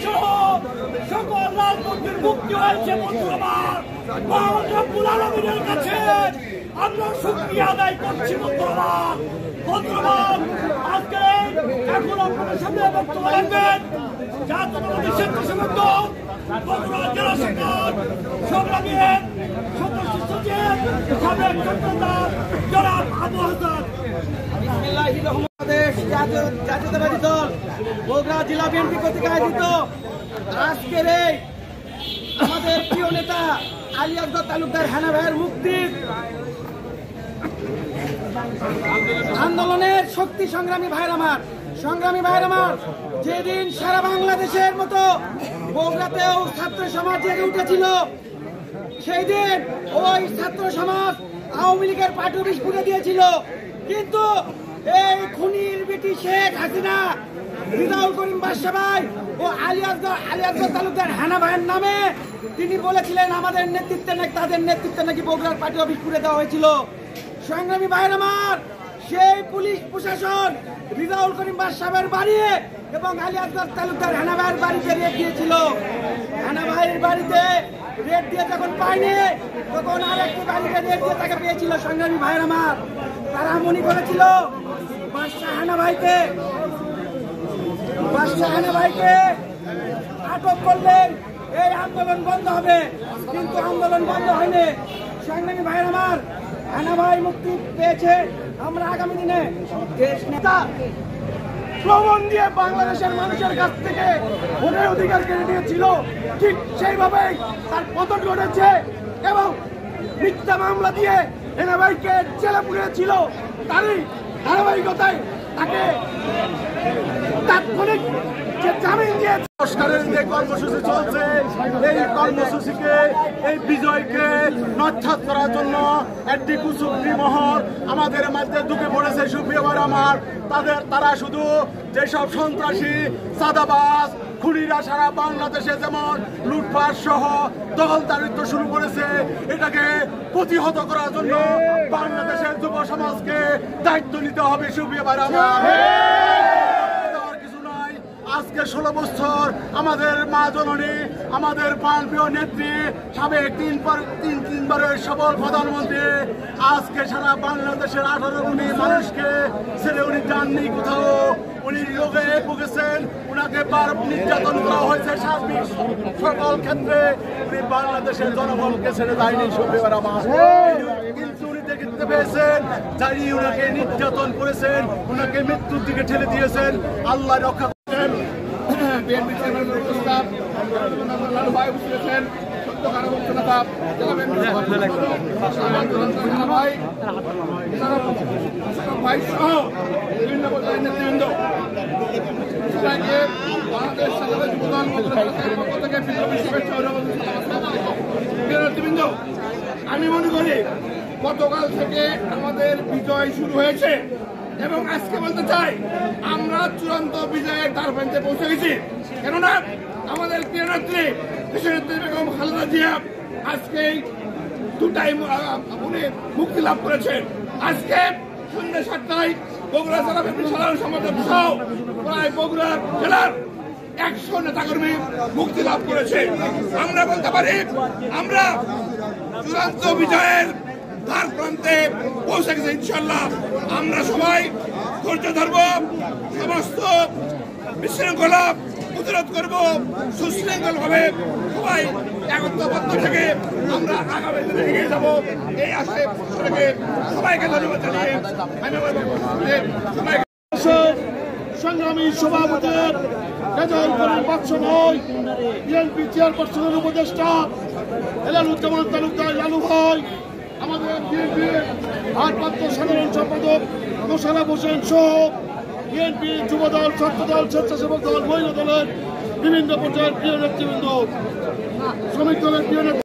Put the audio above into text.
সহ সকল রাজনীতির মুক্তি হয়েছে। বন্ধুরা, মহান রব্বুল আলামিনের কাছে আমরা শুকরিয়া আদায় করছি। বন্ধুরা, আজকে এখন আপনাদের সামনে বক্তব্য রাখবেন জাতীয়তাবাদী স্বেচ্ছাসেবক দল বগুড়া জেলা শাখার সংগ্রামী সদস্য সচিব সাবেক সেক্রেটারি জনাব আবু হাসান। বাংলাদেশ জাতীয়তাবাদী দল বগুড়া জেলা বিএনপি কর্তৃক আয়োজিত আজকের এই আমাদের প্রিয় নেতা আলী আকবর তালুকদার হেনা ভাইয়ের মুক্তির আন্দোলনের শক্তি সংগ্রামী ভাইয়ের আমার যেদিন সারা বাংলাদেশের মতো বগুড়াতেও ছাত্র সমাজ জেগে উঠেছিল, সেই দিন ওই ছাত্র সমাজ আওয়ামী লীগের পার্টি অফিস পুড়ে দিয়েছিল। কিন্তু এই খুনির বেটি শেখ হাসিনা রিজাউল করিম বাদশা ভাই ও আলী আকবর তালুকদার হেনা ভাইয়ের নামে তিনি বলেছিলেন আমাদের নেতৃত্বে নাকি তাদের নেতৃত্বে নাকি বগুড়ার পার্টি অফিস পুড়ে দেওয়া হয়েছিল। সংগ্রামী ভাইয়ের আমার, সেই পুলিশ প্রশাসন রিজাউল করিম বাদশাহের বাড়ি এবং আলী আকবর তালুকদার হেনা ভাইয়ের বাড়িতে রেড দিয়েছিল। হেনা ভাইয়ের বাড়িতে রেড দিয়ে যখন পায়নি তখন আরেকটি বাড়িতে রেড দিয়ে তাকে পেয়েছিল। সংগ্রামী ভাইয়ের আমার, তারা মনে করেছিল বাদশাহ হেনা ভাইকে আটক করলে এই আন্দোলন বন্ধ হবে, কিন্তু আন্দোলন বন্ধ হয়নি। সংগ্রামী ভাইয়ের আমার, হেনা ভাই মুক্তি পেয়েছে। আমরা আগামী দিনে দেশ নেতা প্রমাণ দিয়ে বাংলাদেশের মানুষের কাছ থেকে ভোটের অধিকার কেড়ে নিয়েছিল, ঠিক সেইভাবেই তার পতন ঘটেছে এবং মিথ্যা মামলা দিয়ে হেনা ভাইকে জেলে পুড়িয়েছিল। তারই ধারাবাহিকতায় তাকে তাৎক্ষণিক যে জামিন দিয়েছে। সংস্কারের যে কর্মসূচি চলছে, এই কর্মসূচিকে এই বিজয়কে নস্যাৎ করার জন্য একটি কুচক্রী মহল আমাদের মধ্যে ঢুকে পড়েছে। সুপ্রিয়বার আমার, তারা শুধু যেসব সন্ত্রাসী চাঁদাবাজ খুনিরা সারা বাংলাদেশে যেমন লুটপাট সহ দখলদারিত্ব শুরু করেছে, এটাকে প্রতিহত করার জন্য বাংলাদেশের যুব সমাজকে দায়িত্ব নিতে হবে। সুপ্রিয়বার আমার, আজকে 16 বছর আমাদের মা জননী, আমাদের প্রাণপ্রিয় নেত্রী, সাবেক তিনবারের সফল প্রধানমন্ত্রী আজকে সারা বাংলাদেশের 18 কোটি মানুষকে ছেড়ে উনি যাননি কোথাও। উনি রোগে ভুগেছেন, উনাকে নির্যাতন করা হয়েছে সার্বিক সকল ক্ষেত্রে। উনি বাংলাদেশের জনগণকে ছেড়ে যায়নি। সুপ্রিয়বার আমার, কিন্তু উনি দেখতে পেয়েছেন যারা উনাকে নির্যাতন করেছেন, উনাকে মৃত্যুর দিকে ঠেলে দিয়েছেন। আল্লাহ রক্ষা বিএনপি চেয়ারম্যান প্রস্তাব লালু ভাই বসেছেন, সত্য কারাবক্ত নেতা ভাই সহ বিভিন্ন পর্যায়ের নেতৃবৃন্দ সবাইকে বাংলাদেশ স্বাধীনতা যুবদল পক্ষ থেকে বিপ্লবী শুভেচ্ছা নেতৃবৃন্দ। আমি মনে করি গতকাল থেকে আমাদের বিজয় শুরু হয়েছে এবং আজকে বলতে চাই আমরা চূড়ান্ত বিজয়ের দ্বারপ্রান্তে পৌঁছে গেছি। কেননা আমাদের প্রিয় নেত্রী দেশনেত্রী বেগম খালেদা জিয়া আজকে দুটাই উনি মুক্তি লাভ করেছেন। আজকে সন্ধ্যা 7টায় বগুড়া জেলা সাধারণ সম্পাদক সহ প্রায় বগুড়া জেলার 100 নেতাকর্মী মুক্তি লাভ করেছে। আমরা বলতে পারি আমরা চূড়ান্ত বিজয়ের দ্বার প্রান্তে পৌঁছে গেছে। ইনশাল্লাহ আমরা সবাই ধৈর্য ধরব, সমস্ত বিশৃঙ্খলা প্রতিরোধ করব, সুশৃঙ্খল ভাবে সবাই একত্রবদ্ধ থেকে আমরা আগামী দিনে এগিয়ে যাব। এই আশায় সবাইকে ধন্যবাদ জানিয়ে সংগ্রামী সভাপতির রেজাউল করিম বাদশা ভাই, বিএনপি চেয়ারপারসনের উপদেষ্টা হেলালুজ্জামান তালুকদার লালু ভাই, আমাদের বিএনপির ভারপ্রাপ্ত সাধারণ সম্পাদক মোশাররফ হোসেন সহ বিএনপি যুবদল, ছাত্রদল, স্বেচ্ছাসেবক দল, মহিলা দলের বিভিন্ন পর্যায়ের প্রিয় নেতৃবৃন্দ, শ্রমিক দলের প্রিয় নেতৃত্ব।